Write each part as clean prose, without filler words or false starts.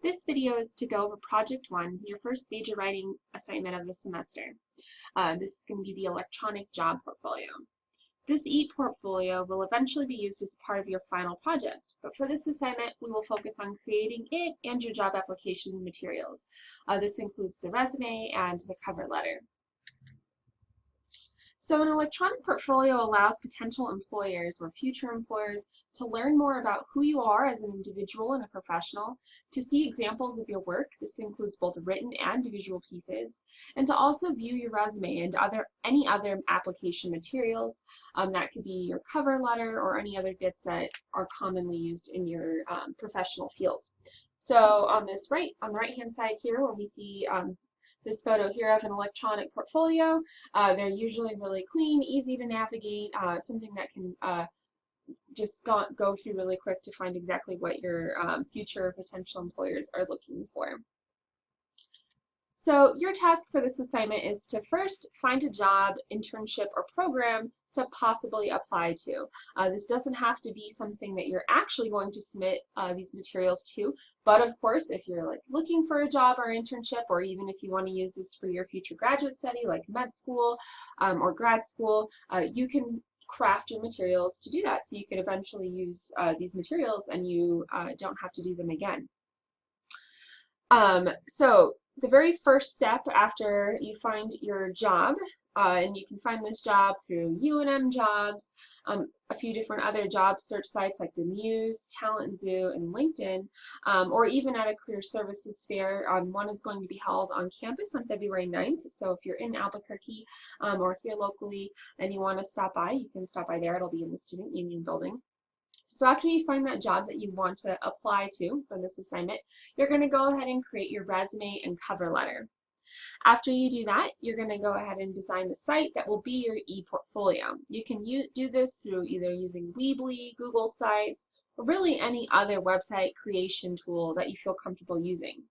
This video is to go over Project One, your first major writing assignment of the semester. This is going to be the electronic job portfolio. This e-portfolio will eventually be used as part of your final project, but for this assignment, we will focus on creating it and your job application materials. This includes the resume and the cover letter. So an electronic portfolio allows potential employers or future employers to learn more about who you are as an individual and a professional, to see examples of your work, this includes both written and visual pieces, and to also view your resume and any other application materials. That could be your cover letter or any other bits that are commonly used in your professional field. So on the right-hand side here where we see this photo here of an electronic portfolio. They're usually really clean, easy to navigate, something that can just go through really quick to find exactly what your future potential employers are looking for. So your task for this assignment is to first find a job, internship, or program to possibly apply to. This doesn't have to be something that you're actually going to submit these materials to, but of course if you're looking for a job or internship, or even if you want to use this for your future graduate study like med school or grad school, you can craft your materials to do that. So you could eventually use these materials and you don't have to do them again. So the very first step after you find your job, and you can find this job through UNM Jobs, a few different other job search sites like the Muse, Talent Zoo, and LinkedIn, or even at a career services fair. One is going to be held on campus on February 9th, so if you're in Albuquerque or here locally and you want to stop by, you can stop by there. It'll be in the Student Union building. So after you find that job that you want to apply to for this assignment, you're going to go ahead and create your resume and cover letter. After you do that, you're going to go ahead and design the site that will be your e-portfolio. You can do this through either using Weebly, Google Sites, or really any other website creation tool that you feel comfortable using.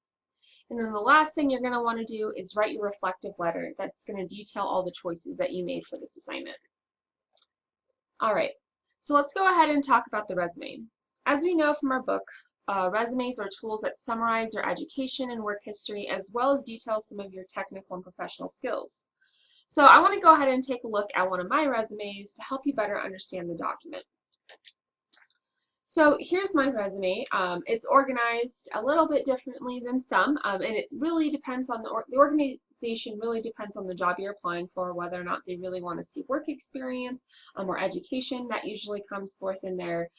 And then the last thing you're going to want to do is write your reflective letter that's going to detail all the choices that you made for this assignment. All right. So let's go ahead and talk about the resume. As we know from our book, resumes are tools that summarize your education and work history as well as detail some of your technical and professional skills. So I want to go ahead and take a look at one of my resumes to help you better understand the document. So here's my resume. It's organized a little bit differently than some, and it really depends on the organization really depends on the job you're applying for, whether or not they really want to see work experience or education. That usually comes forth in their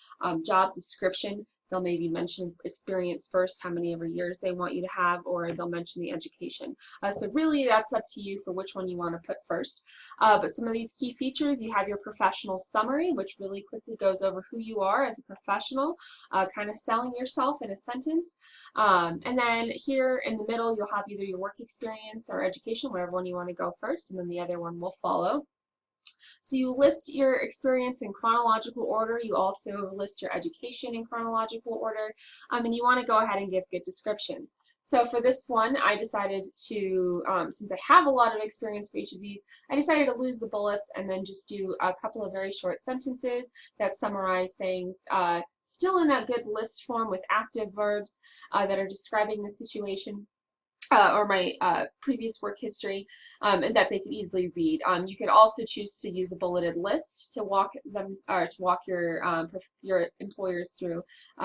job description. They'll maybe mention experience first, how many ever years they want you to have, or they'll mention the education. So really that's up to you for which one you want to put first. But some of these key features, you have your professional summary, which really quickly goes over who you are as a professional, kind of selling yourself in a sentence. And then here in the middle, you'll have either your work experience or education, whatever one you want to go first, and then the other one will follow. So you list your experience in chronological order. You also list your education in chronological order, and you want to go ahead and give good descriptions. So for this one, I decided to, since I have a lot of experience for each of these, I decided to lose the bullets and then just do a couple of very short sentences that summarize things, still in that good list form with active verbs that are describing the situation. Or my previous work history, and that they could easily read. You could also choose to use a bulleted list to walk them, or to walk your employers through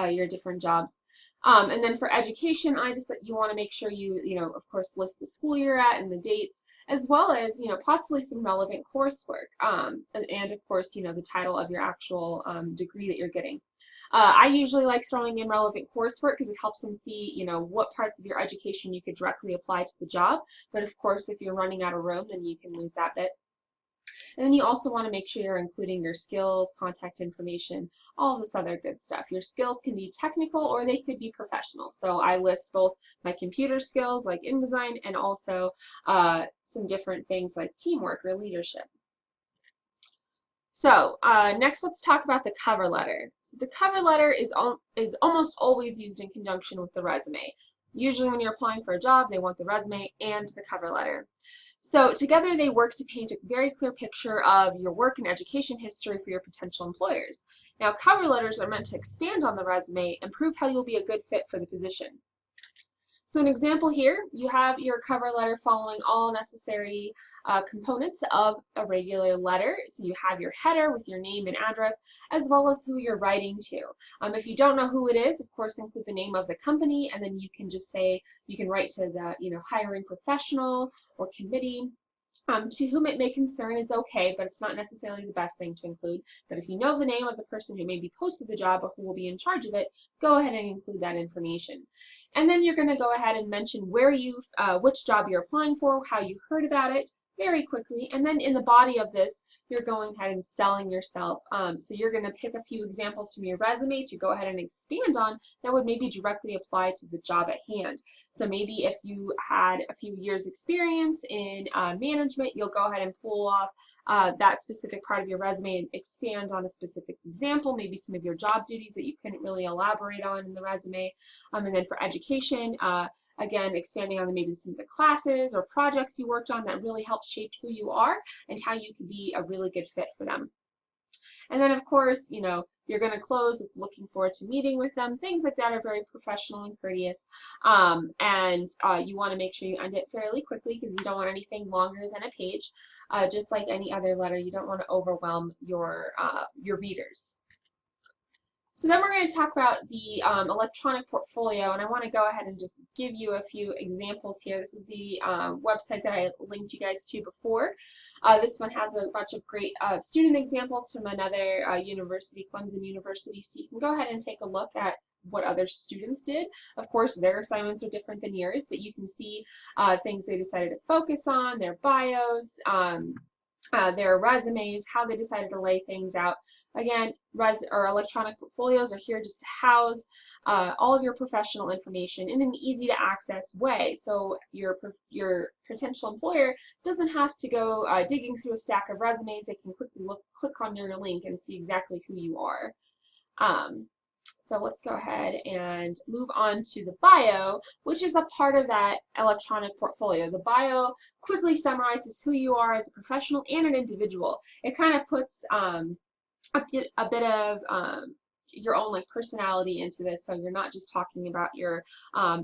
your different jobs. And then for education, you want to make sure you of course list the school you're at and the dates, as well as possibly some relevant coursework, and of course the title of your actual degree that you're getting. I usually like throwing in relevant coursework because it helps them see, what parts of your education you could directly apply to the job. But of course, if you're running out of room, then you can lose that bit. And then you also want to make sure you're including your skills, contact information, all of this other good stuff. Your skills can be technical or they could be professional. So I list both my computer skills like InDesign and also some different things like teamwork or leadership. So next let's talk about the cover letter. So the cover letter is almost always used in conjunction with the resume. Usually when you're applying for a job, they want the resume and the cover letter. So together they work to paint a very clear picture of your work and education history for your potential employers. Now cover letters are meant to expand on the resume and prove how you'll be a good fit for the position. So an example here, you have your cover letter following all necessary components of a regular letter. So you have your header with your name and address, as well as who you're writing to. If you don't know who it is, of course, include the name of the company, and then you can just say, you can write to the hiring professional or committee. To whom it may concern is okay, but it's not necessarily the best thing to include. But if you know the name of the person who maybe posted the job or who will be in charge of it, go ahead and include that information. And then you're going to go ahead and mention which job you're applying for, how you heard about it, very quickly. And then in the body of this, you're going ahead and selling yourself. So you're going to pick a few examples from your resume to go ahead and expand on that would maybe directly apply to the job at hand. So maybe if you had a few years experience in management, you'll go ahead and pull off that specific part of your resume and expand on a specific example, maybe some of your job duties that you couldn't really elaborate on in the resume. And then for education, again, expanding on maybe some of the classes or projects you worked on that really helped shape who you are and how you could be a really good fit for them. And then, of course, you're going to close with looking forward to meeting with them. Things like that are very professional and courteous. You want to make sure you end it fairly quickly because you don't want anything longer than a page. Just like any other letter, you don't want to overwhelm your readers. So then we're going to talk about the electronic portfolio, and I want to go ahead and just give you a few examples here. This is the website that I linked you guys to before. This one has a bunch of great student examples from another university, Clemson University, so you can go ahead and take a look at what other students did. Of course, their assignments are different than yours, but you can see things they decided to focus on, their bios, their resumes, how they decided to lay things out. Again, electronic portfolios are here just to house all of your professional information in an easy to access way, so your potential employer doesn't have to go digging through a stack of resumes. They can quickly click on your link and see exactly who you are. So let's go ahead and move on to the bio, which is a part of that electronic portfolio. The bio quickly summarizes who you are as a professional and an individual. It kind of puts a bit of your own personality into this, so you're not just talking about your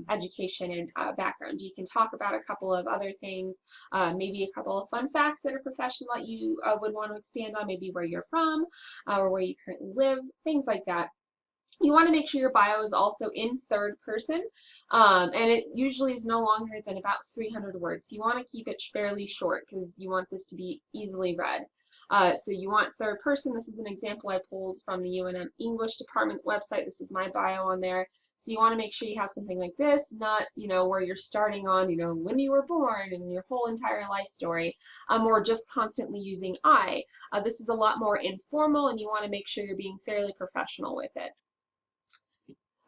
education and background. You can talk about a couple of other things, maybe a couple of fun facts that are professional that you would want to expand on, maybe where you're from or where you currently live, things like that. You want to make sure your bio is also in third person, and it usually is no longer than about 300 words. You want to keep it fairly short because you want this to be easily read. So you want third person. This is an example I pulled from the UNM English department website. This is my bio on there. So you want to make sure you have something like this, not where you're starting on when you were born and your whole entire life story, or just constantly using I. This is a lot more informal, and you want to make sure you're being fairly professional with it.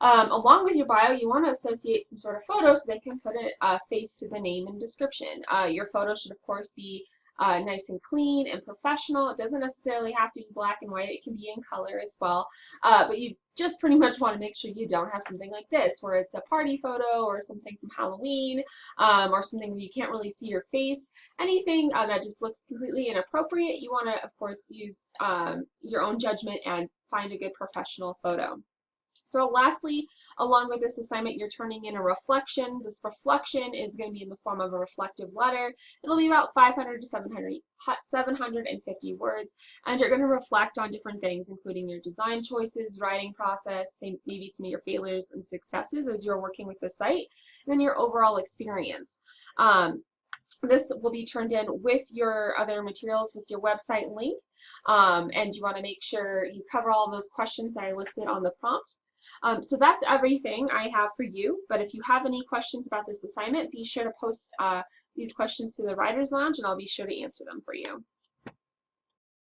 Along with your bio, you want to associate some sort of photo so they can put a face to the name and description. Your photo should, of course, be nice and clean and professional. It doesn't necessarily have to be black and white. It can be in color as well. But you just pretty much want to make sure you don't have something like this, where it's a party photo or something from Halloween, or something where you can't really see your face. Anything that just looks completely inappropriate, you want to, of course, use your own judgment and find a good professional photo. So lastly, along with this assignment, you're turning in a reflection. This reflection is going to be in the form of a reflective letter. It'll be about 500 to 750 words, and you're going to reflect on different things, including your design choices, writing process, maybe some of your failures and successes as you're working with the site, and then your overall experience. This will be turned in with your other materials, with your website link, and you want to make sure you cover all of those questions that I listed on the prompt. So that's everything I have for you, but if you have any questions about this assignment, be sure to post these questions to the Writers Lounge, and I'll be sure to answer them for you.